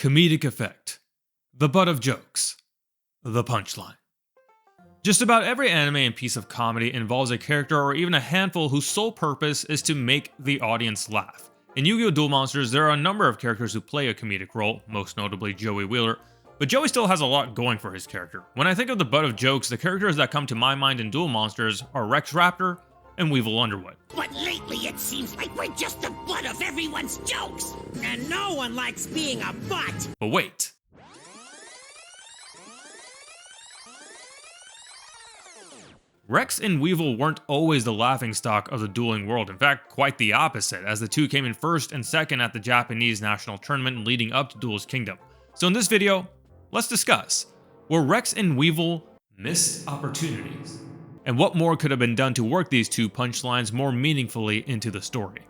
comedic effect, the butt of jokes, the punchline. Just about every anime and piece of comedy involves a character or even a handful whose sole purpose is to make the audience laugh. In Yu-Gi-Oh! Duel Monsters, there are a number of characters who play a comedic role, most notably Joey Wheeler, but Joey still has a lot going for his character. When I think of the butt of jokes, the characters that come to my mind in Duel Monsters are Rex Raptor and Weevil Underwood. But lately it seems like we're just the butt of everyone's jokes, and no one likes being a butt. But wait. Rex and Weevil weren't always the laughingstock of the dueling world, in fact, quite the opposite, as the two came in first and second at the Japanese national tournament leading up to Duelist Kingdom. So in this video, let's discuss, were Rex and Weevil missed opportunities? And what more could have been done to work these two punchlines more meaningfully into the story?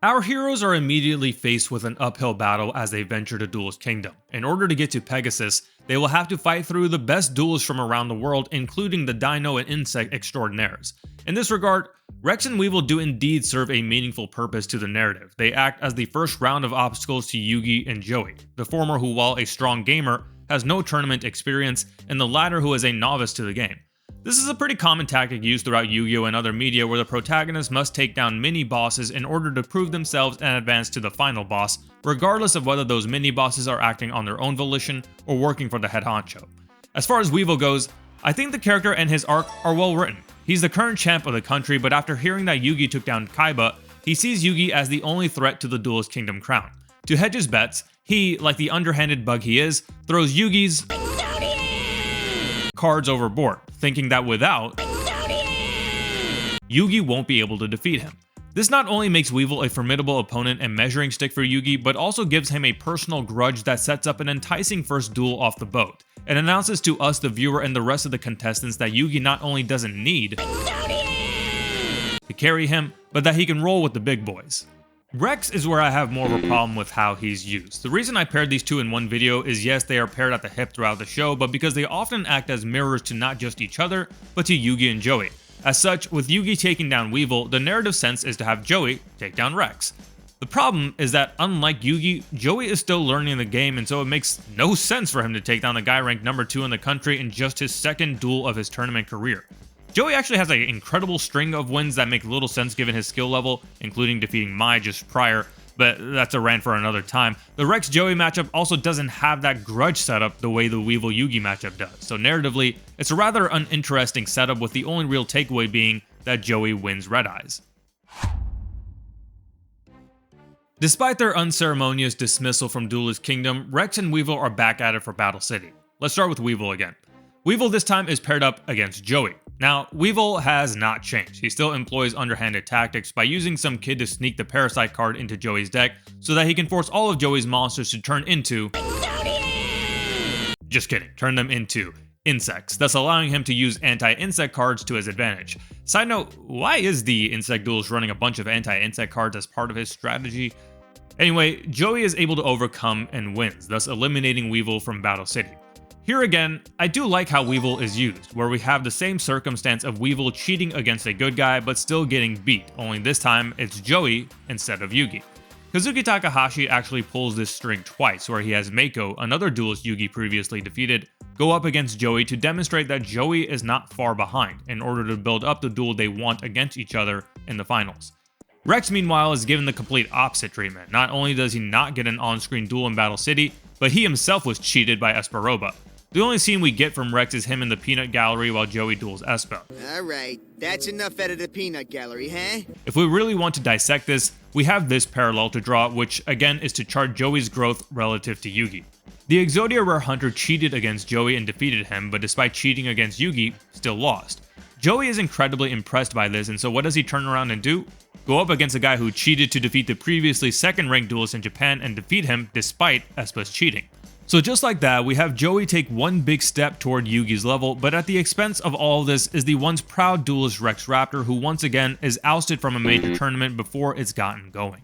Our heroes are immediately faced with an uphill battle as they venture to Duelist Kingdom. In order to get to Pegasus, they will have to fight through the best duelists from around the world, including the dino and insect extraordinaires. In this regard, Rex and Weevil do indeed serve a meaningful purpose to the narrative. They act as the first round of obstacles to Yugi and Joey, the former who, while a strong gamer, has no tournament experience, and the latter who is a novice to the game. This is a pretty common tactic used throughout Yu-Gi-Oh! And other media where the protagonist must take down mini-bosses in order to prove themselves and advance to the final boss, regardless of whether those mini-bosses are acting on their own volition or working for the head honcho. As far as Weevil goes, I think the character and his arc are well written. He's the current champ of the country, but after hearing that Yugi took down Kaiba, he sees Yugi as the only threat to the Duelist Kingdom crown. To hedge his bets, he, like the underhanded bug he is, throws Yugi's cards overboard, thinking that without Yugi won't be able to defeat him. This not only makes Weevil a formidable opponent and measuring stick for Yugi, but also gives him a personal grudge that sets up an enticing first duel off the boat, and announces to us, the viewer, and the rest of the contestants that Yugi not only doesn't need to carry him, but that he can roll with the big boys. Rex is where I have more of a problem with how he's used. The reason I paired these two in one video is yes, they are paired at the hip throughout the show, but because they often act as mirrors to not just each other, but to Yugi and Joey. As such, with Yugi taking down Weevil, the narrative sense is to have Joey take down Rex. The problem is that unlike Yugi, Joey is still learning the game, and so it makes no sense for him to take down the guy ranked number 2 in the country in just his second duel of his tournament career. Joey actually has an incredible string of wins that make little sense given his skill level, including defeating Mai just prior, but that's a rant for another time. The Rex-Joey matchup also doesn't have that grudge setup the way the Weevil-Yugi matchup does, so narratively, it's a rather uninteresting setup, with the only real takeaway being that Joey wins Red Eyes. Despite their unceremonious dismissal from Duelist Kingdom, Rex and Weevil are back at it for Battle City. Let's start with Weevil again. Weevil this time is paired up against Joey. Now, Weevil has not changed. He still employs underhanded tactics by using some kid to sneak the Parasite card into Joey's deck so that he can force all of Joey's monsters to turn into... Just kidding, turn them into insects, thus allowing him to use anti-insect cards to his advantage. Side note, why is the Insect Duelist running a bunch of anti-insect cards as part of his strategy? Anyway, Joey is able to overcome and wins, thus eliminating Weevil from Battle City. Here again, I do like how Weevil is used, where we have the same circumstance of Weevil cheating against a good guy but still getting beat, only this time it's Joey instead of Yugi. Kazuki Takahashi actually pulls this string twice, where he has Mako, another duelist Yugi previously defeated, go up against Joey to demonstrate that Joey is not far behind in order to build up the duel they want against each other in the finals. Rex, meanwhile, is given the complete opposite treatment. Not only does he not get an on-screen duel in Battle City, but he himself was cheated by Esperoba. The only scene we get from Rex is him in the peanut gallery while Joey duels Espo. Alright, that's enough out of the peanut gallery, huh? If we really want to dissect this, we have this parallel to draw, which again is to chart Joey's growth relative to Yugi. The Exodia Rare Hunter cheated against Joey and defeated him, but despite cheating against Yugi, still lost. Joey is incredibly impressed by this, and so what does he turn around and do? Go up against a guy who cheated to defeat the previously second-ranked duelist in Japan and defeat him despite Espa's cheating. So just like that, we have Joey take one big step toward Yugi's level, but at the expense of all of this is the once proud duelist Rex Raptor, who once again is ousted from a major tournament before it's gotten going.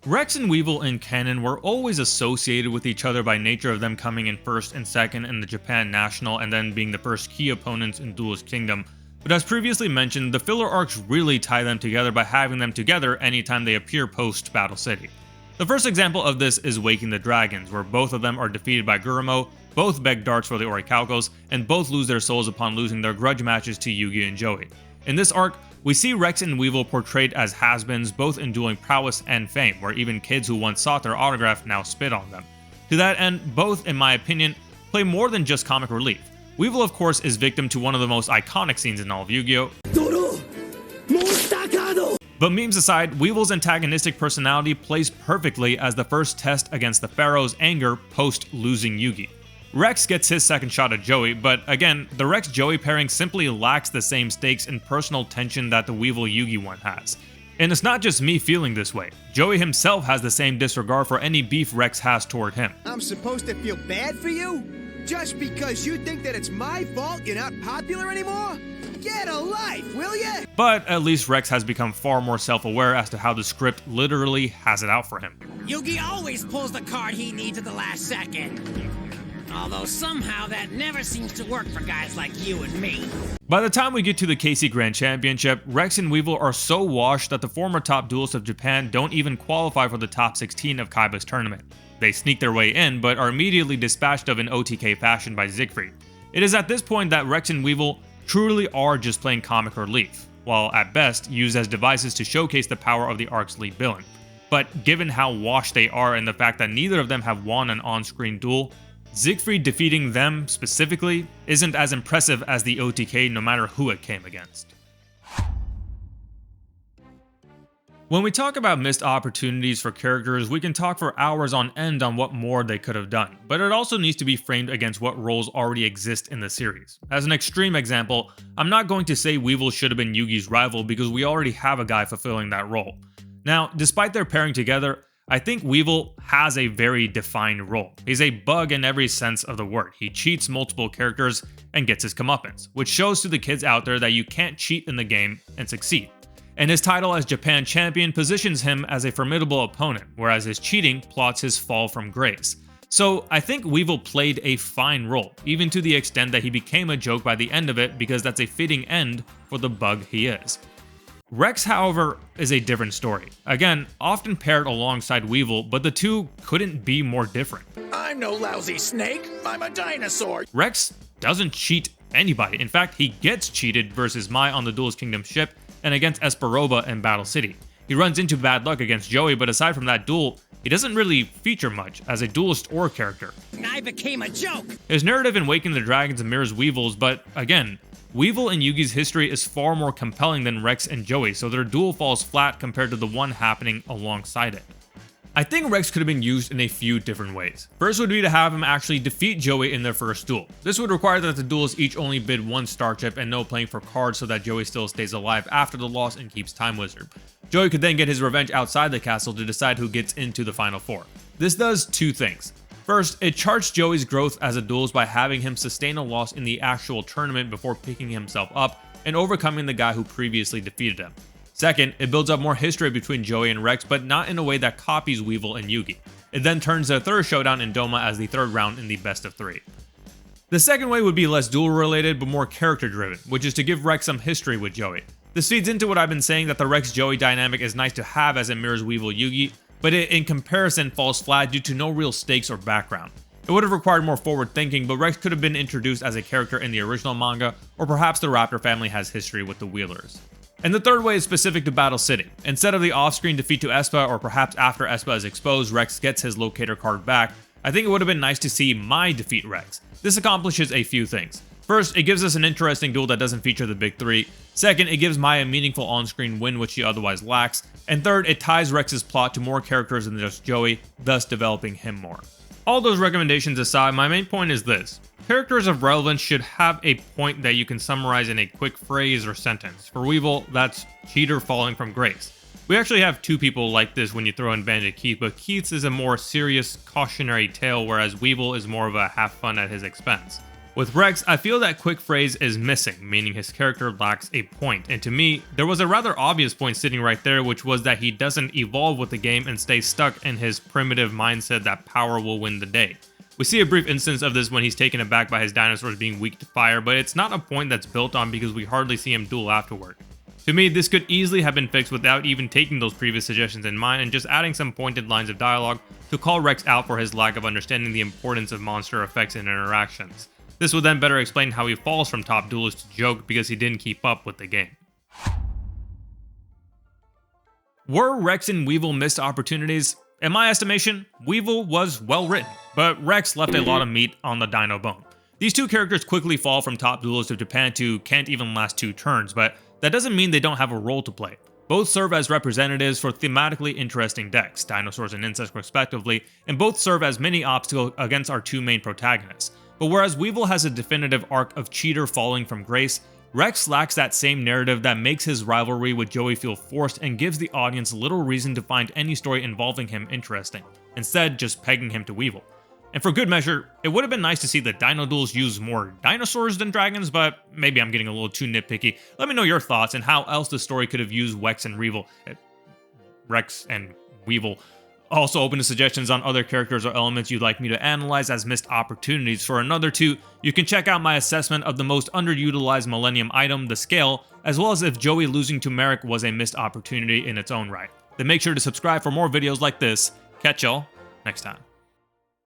Rex and Weevil in canon were always associated with each other by nature of them coming in first and second in the Japan National and then being the first key opponents in Duelist Kingdom, But as previously mentioned, the filler arcs really tie them together by having them together anytime they appear post Battle City. The first example of this is Waking the Dragons, where both of them are defeated by Gurumo, both beg darts for the Orichalcos, and both lose their souls upon losing their grudge matches to Yugi and Joey. In this arc, we see Rex and Weevil portrayed as has-beens, both in dueling prowess and fame, where even kids who once sought their autograph now spit on them. To that end, both, in my opinion, play more than just comic relief. Weevil, of course, is victim to one of the most iconic scenes in all of Yu-Gi-Oh! But memes aside, Weevil's antagonistic personality plays perfectly as the first test against the Pharaoh's anger post-losing Yugi. Rex gets his second shot at Joey, but again, the Rex-Joey pairing simply lacks the same stakes and personal tension that the Weevil-Yugi one has. And it's not just me feeling this way. Joey himself has the same disregard for any beef Rex has toward him. I'm supposed to feel bad for you? Just because you think that it's my fault you're not popular anymore? Get a life, will ya? But at least Rex has become far more self-aware as to how the script literally has it out for him. Yugi always pulls the card he needs at the last second. Although somehow that never seems to work for guys like you and me. By the time we get to the KC Grand Championship, Rex and Weevil are so washed that the former top duelists of Japan don't even qualify for the top 16 of Kaiba's tournament. They sneak their way in, but are immediately dispatched of in OTK fashion by Siegfried. It is at this point that Rex and Weevil truly are just playing comic relief, while at best used as devices to showcase the power of the arc's lead villain. But given how washed they are and the fact that neither of them have won an on-screen duel, Siegfried defeating them specifically isn't as impressive as the OTK no matter who it came against. When we talk about missed opportunities for characters, we can talk for hours on end on what more they could have done, but it also needs to be framed against what roles already exist in the series. As an extreme example, I'm not going to say Weevil should have been Yugi's rival because we already have a guy fulfilling that role. Now, despite their pairing together, I think Weevil has a very defined role. He's a bug in every sense of the word. He cheats multiple characters and gets his comeuppance, which shows to the kids out there that you can't cheat in the game and succeed. And his title as Japan champion positions him as a formidable opponent, whereas his cheating plots his fall from grace. So I think Weevil played a fine role, even to the extent that he became a joke by the end of it because that's a fitting end for the bug he is. Rex, however, is a different story. Again, often paired alongside Weevil, but the two couldn't be more different. I'm no lousy snake, I'm a dinosaur. Rex doesn't cheat anybody. In fact, he gets cheated versus Mai on the Duelist Kingdom ship and against Esperoba in Battle City. He runs into bad luck against Joey, but aside from that duel, he doesn't really feature much as a duelist or character. I became a joke. His narrative in Waking the Dragons mirrors Weevil's, but again, Weevil and Yugi's history is far more compelling than Rex and Joey, so their duel falls flat compared to the one happening alongside it. I think Rex could have been used in a few different ways. First would be to have him actually defeat Joey in their first duel. This would require that the duelists each only bid one star chip and no playing for cards so that Joey still stays alive after the loss and keeps Time Wizard. Joey could then get his revenge outside the castle to decide who gets into the Final Four. This does two things. First, it charts Joey's growth as a duelist by having him sustain a loss in the actual tournament before picking himself up and overcoming the guy who previously defeated him. Second, it builds up more history between Joey and Rex, but not in a way that copies Weevil and Yugi. It then turns their third showdown in Doma as the third round in the best of three. The second way would be less duel related, but more character driven, which is to give Rex some history with Joey. This feeds into what I've been saying that the Rex-Joey dynamic is nice to have as it mirrors Weevil-Yugi, but it in comparison falls flat due to no real stakes or background. It would have required more forward thinking, but Rex could have been introduced as a character in the original manga, or perhaps the Raptor family has history with the Wheelers. And the third way is specific to Battle City. Instead of the off-screen defeat to Espa, or perhaps after Espa is exposed, Rex gets his locator card back, I think it would have been nice to see Mai defeat Rex. This accomplishes a few things. First, it gives us an interesting duel that doesn't feature the big three. Second, it gives Mai a meaningful on-screen win which she otherwise lacks. And third, it ties Rex's plot to more characters than just Joey, thus developing him more. All those recommendations aside, my main point is this. Characters of relevance should have a point that you can summarize in a quick phrase or sentence. For Weevil, that's cheater falling from grace. We actually have two people like this when you throw in Bandit Keith, but Keith's is a more serious, cautionary tale, whereas Weevil is more of a have fun at his expense. With Rex, I feel that quick phrase is missing, meaning his character lacks a point, and to me, there was a rather obvious point sitting right there, which was that he doesn't evolve with the game and stay stuck in his primitive mindset that power will win the day. We see a brief instance of this when he's taken aback by his dinosaurs being weak to fire, but it's not a point that's built on because we hardly see him duel afterward. To me, this could easily have been fixed without even taking those previous suggestions in mind and just adding some pointed lines of dialogue to call Rex out for his lack of understanding the importance of monster effects and interactions. This would then better explain how he falls from top duelist to joke because he didn't keep up with the game. Were Rex and Weevil missed opportunities? In my estimation, Weevil was well written, but Rex left a lot of meat on the dino bone. These two characters quickly fall from top duelist of Japan to can't even last 2 turns, but that doesn't mean they don't have a role to play. Both serve as representatives for thematically interesting decks, dinosaurs and insects respectively, and both serve as mini obstacles against our 2 main protagonists. But whereas Weevil has a definitive arc of cheater falling from grace, Rex lacks that same narrative that makes his rivalry with Joey feel forced and gives the audience little reason to find any story involving him interesting, instead just pegging him to Weevil. And for good measure, it would have been nice to see the dino duels use more dinosaurs than dragons, but maybe I'm getting a little too nitpicky. Let me know your thoughts and how else the story could have used Rex and Weevil. Also open to suggestions on other characters or elements you'd like me to analyze as missed opportunities. For another 2, you can check out my assessment of the most underutilized Millennium item, the scale, as well as if Joey losing to Merrick was a missed opportunity in its own right. Then make sure to subscribe for more videos like this. Catch y'all next time.